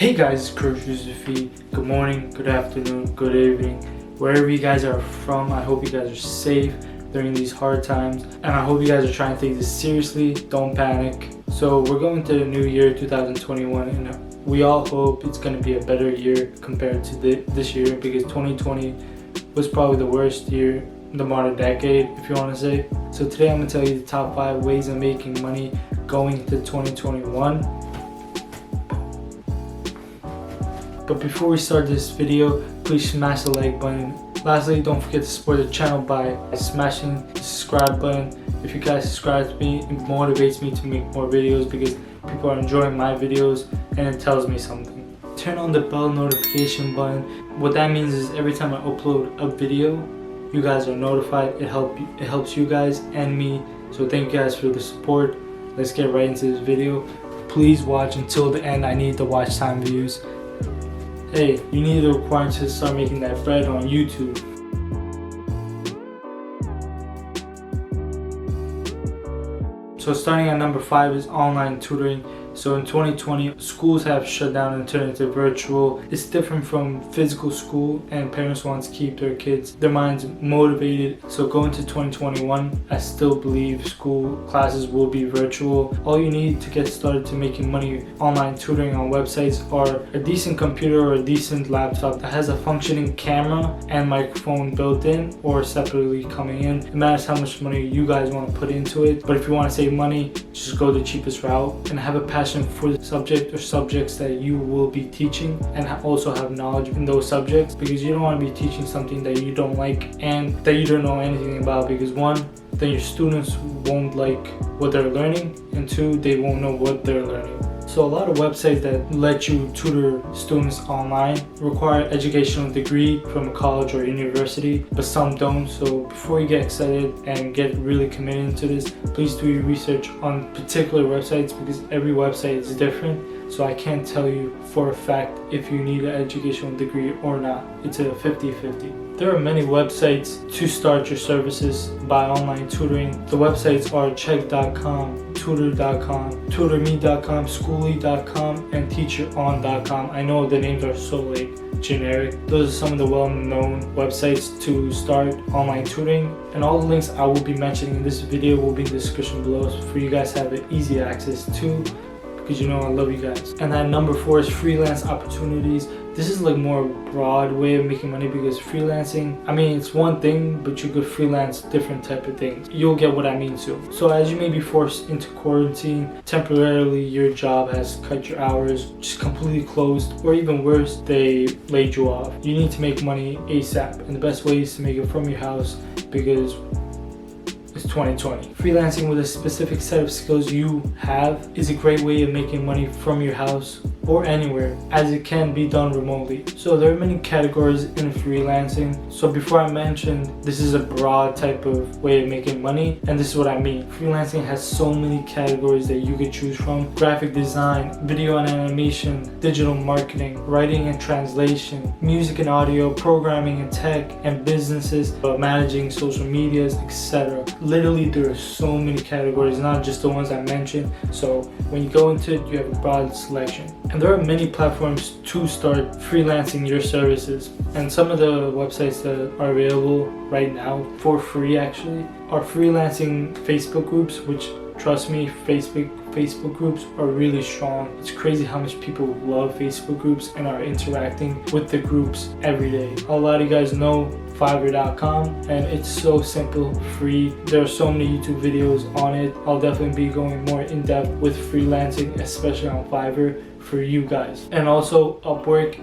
Hey guys, it's Coach Yusufi. Good morning, good afternoon, good evening. Wherever you guys are from, I hope you guys are safe during these hard times. And I hope you guys are trying to take this seriously. Don't panic. So we're going to the new year, 2021, and we all hope it's going to be a better year compared to this year, because 2020 was probably the worst year in the modern decade, if you want to say. So today I'm going to tell you the top 5 ways of making money going into 2021. But before we start this video, please smash the like button. Lastly, don't forget to support the channel by smashing the subscribe button. If you guys subscribe to me, it motivates me to make more videos because people are enjoying my videos and it tells me something. Turn on the bell notification button. What that means is every time I upload a video, you guys are notified. It helps you guys and me. So thank you guys for the support. Let's get right into this video. Please watch until the end. I need the watch time views. Hey, you need the requirements to start making that bread on YouTube. So starting at number 5 is online tutoring. So in 2020, schools have shut down and turned into virtual. It's different from physical school, and parents want to keep their minds motivated. So going to 2021, I still believe school classes will be virtual. All you need to get started to making money online tutoring on websites are a decent computer or a decent laptop that has a functioning camera and microphone built in or separately coming in. It matters how much money you guys want to put into it, but if you want to save money, just go the cheapest route and have a passion for the subject or subjects that you will be teaching, and also have knowledge in those subjects, because you don't want to be teaching something that you don't like and that you don't know anything about, because one, then your students won't like what they're learning, and two, they won't know what they're learning. So a lot of websites that let you tutor students online require educational degree from a college or university, but some don't. So before you get excited and get really committed into this, please do your research on particular websites, because every website is different. So I can't tell you for a fact if you need an educational degree or not. It's a 50-50. There are many websites to start your services by online tutoring. The websites are check.com, tutor.com, tutorme.com, schooly.com, and teacheron.com. I know the names are so generic. Those are some of the well-known websites to start online tutoring, and all the links I will be mentioning in this video will be in the description below for you guys to have easy access to, because you know I love you guys. And then number 4 is Freelance Opportunities. This is like more broad way of making money, because freelancing, I mean, it's one thing, but you could freelance different type of things. You'll get what I mean soon. So as you may be forced into quarantine, temporarily your job has cut your hours, just completely closed, or even worse, they laid you off. You need to make money ASAP, and the best way is to make it from your house, because it's 2020. Freelancing with a specific set of skills you have is a great way of making money from your house or anywhere, as it can be done remotely. So there are many categories in freelancing. So before I mentioned, this is a broad type of way of making money, and this is what I mean. Freelancing has so many categories that you could choose from: graphic design, video and animation, digital marketing, writing and translation, music and audio, programming and tech, and businesses, managing social medias, etc. Literally, there are so many categories, not just the ones I mentioned. So when you go into it, you have a broad selection. And there are many platforms to start freelancing your services. And some of the websites that are available right now for free actually are freelancing Facebook groups, which, trust me, Facebook groups are really strong. It's crazy how much people love Facebook groups and are interacting with the groups every day. A lot of you guys know Fiverr.com, and it's so simple, free. There are so many YouTube videos on it. I'll definitely be going more in depth with freelancing, especially on Fiverr, for you guys. And also Upwork.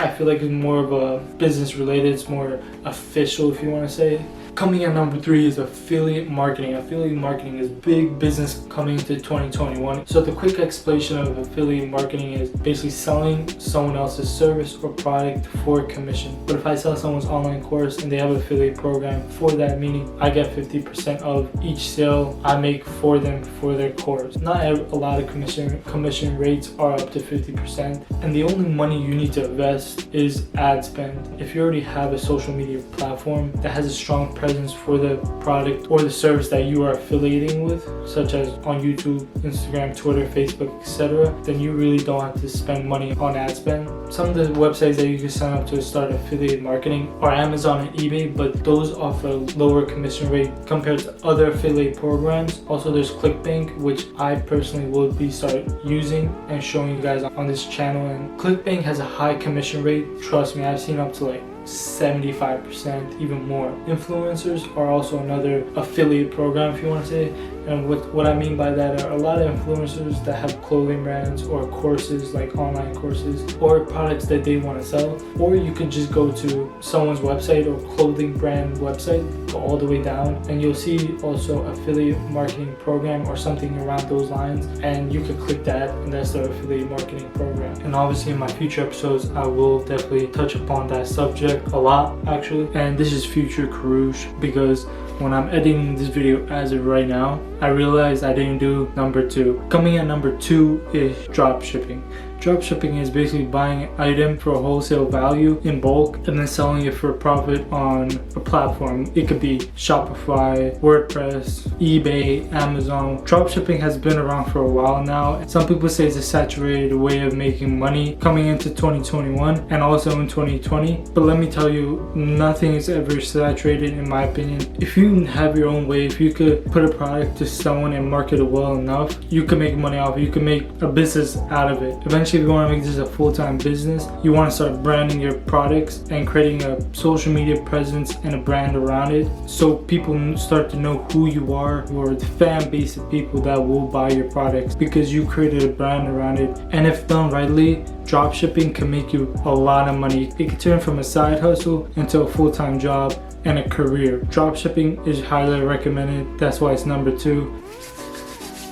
I feel like is more of a business related. It's more official, if you want to say it. Coming at number 3 is affiliate marketing. Affiliate marketing is big business coming into 2021. So the quick explanation of affiliate marketing is basically selling someone else's service or product for commission. But if I sell someone's online course and they have an affiliate program for that, meaning I get 50% of each sale I make for them for their course. Not a lot of commission rates are up to 50%, and the only money you need to invest is ad spend. If you already have a social media platform that has a strong presence for the product or the service that you are affiliating with, such as on YouTube, Instagram, Twitter, Facebook, etc., then you really don't have to spend money on ad spend. Some of the websites that you can sign up to start affiliate marketing are Amazon and eBay, but those offer a lower commission rate compared to other affiliate programs. Also, there's Clickbank, which I personally will be start using and showing you guys on this channel. And Clickbank has a high commission rate. Trust me, I've seen up to like 75%, even more. Influencers are also another affiliate program, if you want to say. And what I mean by that are a lot of influencers that have clothing brands or courses, like online courses, or products that they want to sell. Or you could just go to someone's website or clothing brand website, go all the way down, and you'll see also affiliate marketing program or something around those lines, and you could click that, and that's the affiliate marketing program. And obviously in my future episodes, I will definitely touch upon that subject a lot, actually. And this is future Karush, because when I'm editing this video as of right now, I realized I didn't do number 2. Coming at number 2 is dropshipping. Dropshipping is basically buying an item for a wholesale value in bulk and then selling it for a profit on a platform. It could be Shopify, WordPress, eBay, Amazon. Dropshipping has been around for a while now. Some people say it's a saturated way of making money coming into 2021 and also in 2020. But let me tell you, nothing is ever saturated in my opinion. If you have your own way, if you could put a product to someone and market it well enough, you can make money off it. You can make a business out of it. Eventually, if you want to make this a full-time business, you want to start branding your products and creating a social media presence and a brand around it, so people start to know who you are, or the fan base of people that will buy your products because you created a brand around it. And if done rightly, dropshipping can make you a lot of money. It can turn from a side hustle into a full-time job and a career. Dropshipping is highly recommended. That's why it's number 2.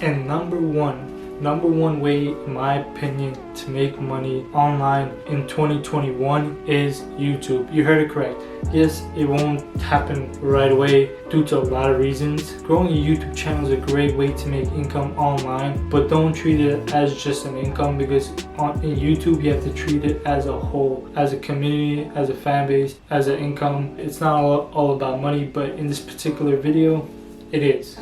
And number one way, in my opinion, to make money online in 2021 is YouTube. You heard it correct. Yes, it won't happen right away due to a lot of reasons. Growing a YouTube channel is a great way to make income online, but don't treat it as just an income, because in YouTube you have to treat it as a whole, as a community, as a fan base, as an income. It's not all about money, but in this particular video, it is.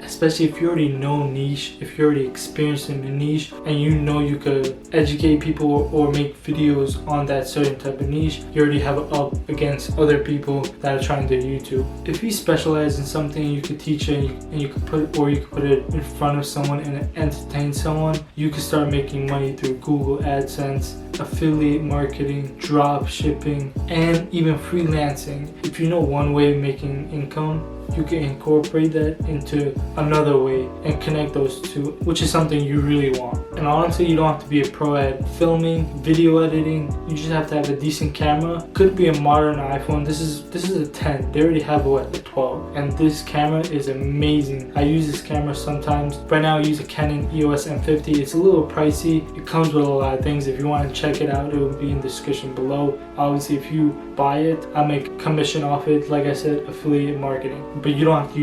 Especially if you already know niche, if you're already experienced in the niche and you know you could educate people or make videos on that certain type of niche, you already have it up against other people that are trying to do YouTube. If you specialize in something, you could teach it and you could put it in front of someone and entertain someone, you could start making money through Google AdSense, affiliate marketing, drop shipping, and even freelancing. If you know one way of making income, you can incorporate that into another way and connect those two, which is something you really want. And honestly, you don't have to be a pro at filming, video editing. You just have to have a decent camera. Could be a modern iPhone. This is a 10. They already have a 12, and this camera is amazing. I use this camera sometimes. Right now I use a Canon EOS M50. It's a little pricey. It comes with a lot of things. If you want to check it out, it will be in the description below. Obviously, if you buy it, I make commission off it. Like I said, affiliate marketing. But you don't have to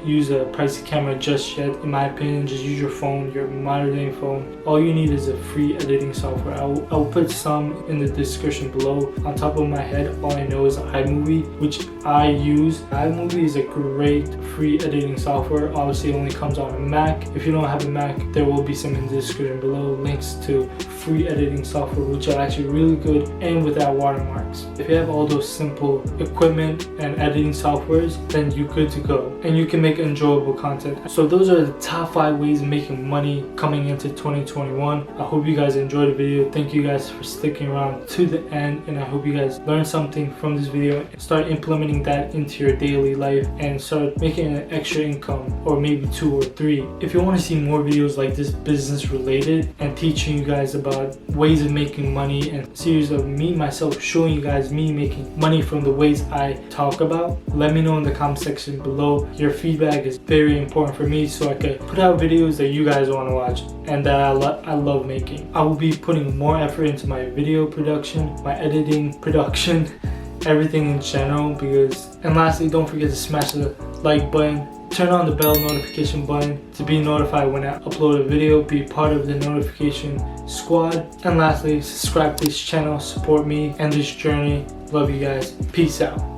use a pricey camera just yet. In my opinion, just use your phone, your modern day phone. All you need is a free editing software. I'll put some in the description below. On top of my head, all I know is iMovie, which I use. iMovie is a great free editing software. Obviously, it only comes on a Mac. If you don't have a Mac, there will be some in the description below. Links to free editing software, which are actually really good and without watermarks. If you have all those simple equipment and editing softwares, then you're good to go, and you can make enjoyable content. So those are the top 5 ways of making money coming into 2021. I hope you guys enjoyed the video. Thank you guys for sticking around to the end, and I hope you guys learned something from this video and start implementing that into your daily life and start making an extra income, or maybe 2 or 3. If you want to see more videos like this, business related, and teaching you guys about ways of making money, and series of myself showing you guys me making money from the ways I talk about, let me know in the comment section below. Your feedback is very important for me, so I can put out videos that you guys want to watch and that I love making. I will be putting more effort into my video production, my editing production, everything in general. And lastly, don't forget to smash the like button, turn on the bell notification button to be notified when I upload a video, be part of the notification squad. And lastly, subscribe to this channel, support me and this journey. Love you guys. Peace out.